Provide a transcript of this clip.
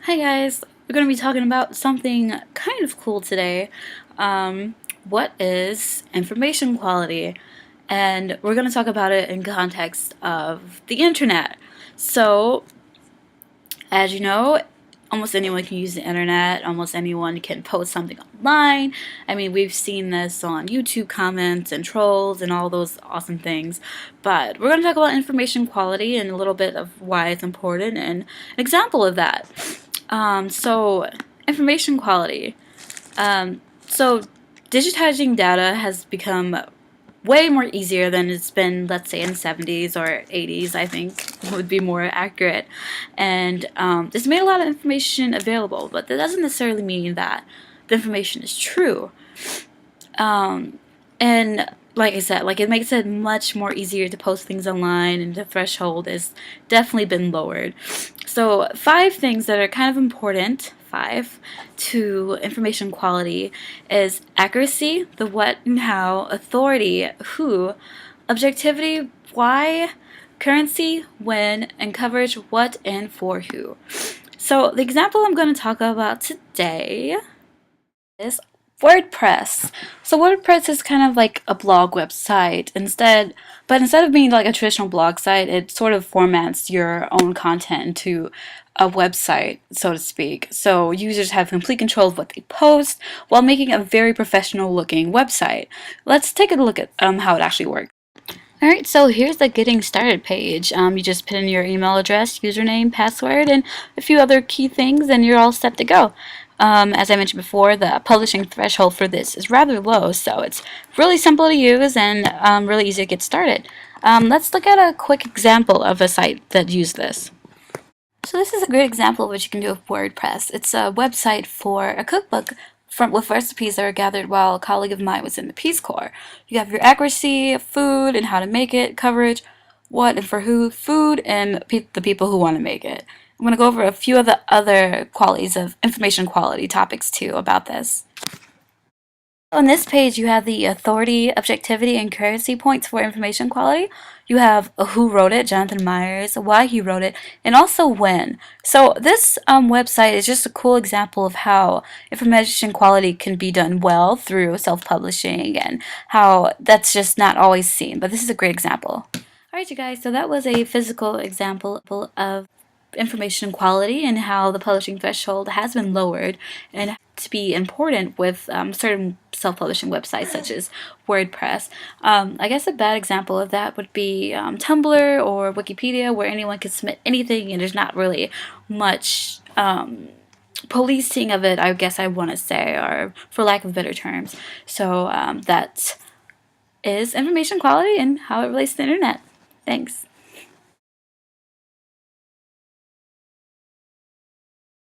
Hi guys, we're going to be talking about something kind of cool today. What is information quality? And we're going to talk about it in context of the internet. So, as you know, almost anyone can use the internet, almost anyone can post something online. I mean, we've seen this on YouTube comments and trolls and all those awesome things. But we're going to talk about information quality and a little bit of why it's important and an example of that. So information quality. So digitizing data has become way more easier than it's been, let's say, in the 70s or 80s, I think would be more accurate. And this made a lot of information available, but that doesn't necessarily mean that the information is true. And like I said, it makes it much more easier to post things online, and the threshold has definitely been lowered. So 5 things that are kind of important, 5, to information quality is accuracy, the what and how, authority, who, objectivity, why, currency, when, and coverage, what and for who. So the example I'm going to talk about today is WordPress. So WordPress is kind of like a blog website but instead of being like a traditional blog site, it sort of formats your own content into a website, so to speak. So users have complete control of what they post while making a very professional looking website. Let's take a look at how it actually works. Alright, so here's the getting started page. You just put in your email address, username, password, and a few other key things, and you're all set to go. As I mentioned before, the publishing threshold for this is rather low, so it's really simple to use and really easy to get started. Let's look at a quick example of a site that used this. So this is a great example of what you can do with WordPress. It's a website for a cookbook with recipes that were gathered while a colleague of mine was in the Peace Corps. You have your accuracy, food, and how to make it, coverage, what and for who, food, and the people who want to make it. I'm going to go over a few of the other qualities of information quality topics too about this. On this page, you have the authority, objectivity, and currency points for information quality. You have who wrote it, Jonathan Myers, why he wrote it, and also when. So this website is just a cool example of how information quality can be done well through self-publishing and how that's just not always seen. But this is a great example. Alright, you guys, so that was a physical example of information quality and how the publishing threshold has been lowered and to be important with certain self-publishing websites such as WordPress. I guess a bad example of that would be Tumblr or Wikipedia, where anyone can submit anything and there's not really much policing of it, I guess I want to say, or for lack of better terms. So that is information quality and how it relates to the internet. Thanks.